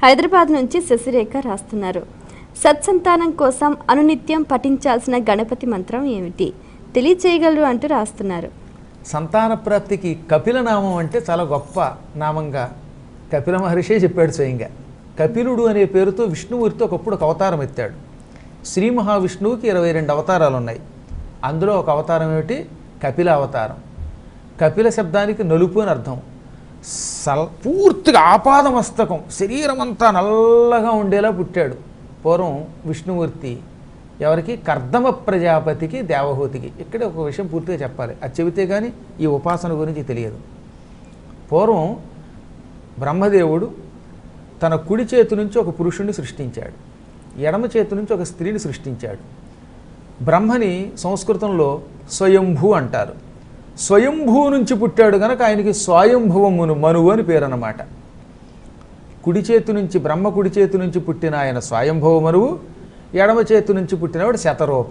హైదరాబాద్ నుంచి శశిరేఖ రాస్తున్నారు. సత్సంతానం కోసం అనునిత్యం పఠించాల్సిన గణపతి మంత్రం ఏమిటి తెలియచేయగలరు అంటూ రాస్తున్నారు. సంతాన ప్రాప్తికి కపిల నామం అంటే చాలా గొప్ప నామంగా కపిల మహర్షి చెప్పాడు స్వయంగా. కపిలుడు అనే పేరుతో విష్ణుమూర్తి ఒకప్పుడు ఒక అవతారం ఎత్తాడు. శ్రీ మహావిష్ణువుకి 22 అవతారాలు ఉన్నాయి. అందులో ఒక అవతారం ఏమిటి? కపిల అవతారం. కపిల శబ్దానికి నలుపు అని అర్థం. పూర్తిగా ఆపాదమస్తకం శరీరం అంతా నల్లగా ఉండేలా పుట్టాడు పూర్వం విష్ణుమూర్తి. ఎవరికి? కర్దమ ప్రజాపతికి, దేవహూతికి. ఇక్కడ ఒక విషయం పూర్తిగా చెప్పాలి, అది చెబితే కానీ ఈ ఉపాసన గురించి తెలియదు. పూర్వం బ్రహ్మదేవుడు తన కుడి చేతి నుంచి ఒక పురుషుణ్ణి సృష్టించాడు, ఎడమ చేతి నుంచి ఒక స్త్రీని సృష్టించాడు. బ్రహ్మని సంస్కృతంలో స్వయంభూ అంటారు. స్వయంభూ నుంచి పుట్టాడు కనుక ఆయనకి స్వయంభవమును మనువు అని పేరు అన్నమాట. కుడి చేతి నుంచి, బ్రహ్మ కుడి చేతి నుంచి పుట్టిన ఆయన స్వయంభవ మనువు, ఎడమ చేతి నుంచి పుట్టినవాడు శతరూప.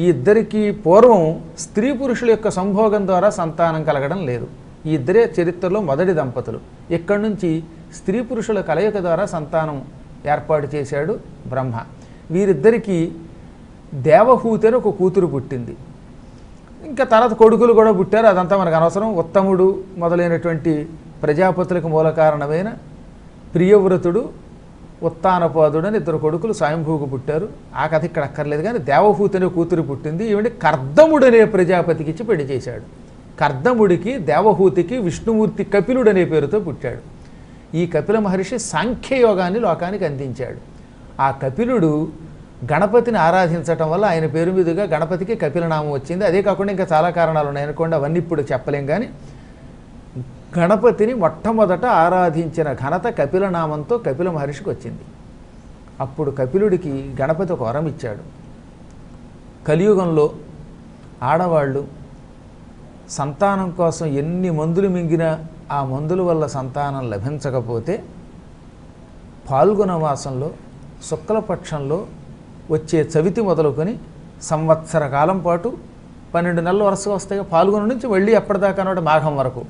ఈ ఇద్దరికి పూర్వం స్త్రీ పురుషుల యొక్క సంభోగం ద్వారా సంతానం కలగడం లేదు. ఈ ఇద్దరే చరిత్రలో మొదటి దంపతులు. ఇక్కడి నుంచి స్త్రీ పురుషుల కలయిక ద్వారా సంతానం ఏర్పాటు చేశాడు బ్రహ్మ. వీరిద్దరికీ దేవహూతి అని ఒక కూతురు పుట్టింది. ఇంకా తర్వాత కొడుకులు కూడా పుట్టారు, అదంతా మనకు అనవసరం. ఉత్తముడు మొదలైనటువంటి ప్రజాపతులకు మూల కారణమైన ప్రియవ్రతుడు, ఉత్తానపాదుడు అని 2 కొడుకులు స్వయంభూకు పుట్టారు. ఆ కథ ఇక్కడ అక్కర్లేదు. కానీ దేవహూతి అనే కూతురు పుట్టింది. ఈవిడ కర్దముడనే ప్రజాపతికి ఇచ్చి పెళ్లి చేశాడు. కర్దముడికి, దేవహూతికి విష్ణుమూర్తి కపిలుడు అనే పేరుతో పుట్టాడు. ఈ కపిల మహర్షి సాంఖ్యయోగాన్ని లోకానికి అందించాడు. ఆ కపిలుడు గణపతిని ఆరాధించటం వల్ల ఆయన పేరు మీదుగా గణపతికి కపిలనామం వచ్చింది. అదే కాకుండా ఇంకా చాలా కారణాలు ఉన్నాయి అనుకోండి, అవన్నీ ఇప్పుడు చెప్పలేం. కానీ గణపతిని మొట్టమొదట ఆరాధించిన ఘనత కపిలనామంతో కపిల మహర్షికి వచ్చింది. అప్పుడు కపిలుడికి గణపతి ఒక వరం ఇచ్చాడు. కలియుగంలో ఆడవాళ్ళు సంతానం కోసం ఎన్ని మందులు మింగినా ఆ మందుల వల్ల సంతానం లభించకపోతే పాల్గొన మాసంలో శుక్లపక్షంలో వచ్చే చవితి మొదలుకొని సంవత్సర కాలం పాటు 12 నెలల వరుసగా వస్తాయి. పాల్గొన నుంచి మళ్ళీ ఎప్పటిదాకా అన్నమాట మాఘం వరకు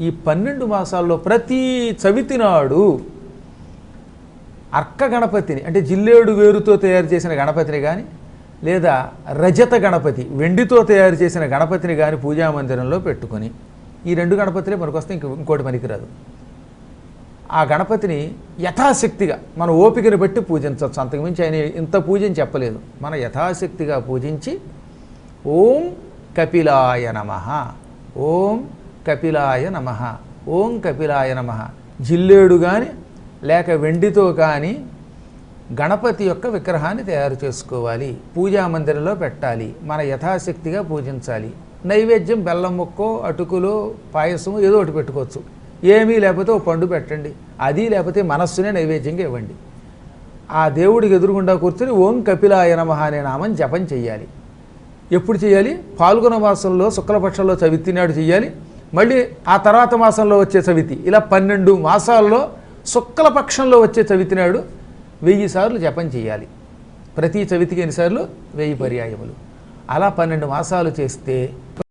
ఈ 12 మాసాల్లో ప్రతి చవితి నాడు అర్క గణపతిని, అంటే జిల్లేడు వేరుతో తయారు చేసిన గణపతిని కానీ, లేదా రజత గణపతి వెండితో తయారు చేసిన గణపతిని కానీ పూజామందిరంలో పెట్టుకొని, ఈ 2 గణపతులే మనకొస్తే ఇంకోటి పనికిరాదు. ఆ గణపతిని యథాశక్తిగా మన ఓపికను బట్టి పూజించవచ్చు. అంతకుమించి ఆయన ఇంత పూజని చెప్పలేదు. మన యథాశక్తిగా పూజించి ఓం కపిలాయ నమః, ఓం కపిలాయ నమః, ఓం కపిలాయ నమః. జిల్లేడు కానీ లేక వెండితో కానీ గణపతి యొక్క విగ్రహాన్ని తయారు చేసుకోవాలి, పూజామందిరంలో పెట్టాలి, మన యథాశక్తిగా పూజించాలి. నైవేద్యం బెల్లం ముక్కో, అటుకులో, పాయసము ఏదో ఒకటి పెట్టుకోవచ్చు. ఏమీ లేకపోతే ఓ పండు పెట్టండి, అది లేకపోతే మనస్సునే నైవేద్యంగా ఇవ్వండి. ఆ దేవుడికి ఎదురుగుండా కూర్చొని ఓం కపిలాయ నమః అనే నామం జపం చెయ్యాలి. ఎప్పుడు చేయాలి? పాల్గొన మాసంలో శుక్లపక్షంలో చవితి నాడు చెయ్యాలి. మళ్ళీ ఆ తర్వాత మాసంలో వచ్చే చవితి, ఇలా 12 మాసాల్లో శుక్లపక్షంలో వచ్చే చవితి నాడు 1000 సార్లు జపం చేయాలి. ప్రతి చవితికి ఎన్నిసార్లు? 1000 పర్యాయములు. అలా 12 మాసాలు చేస్తే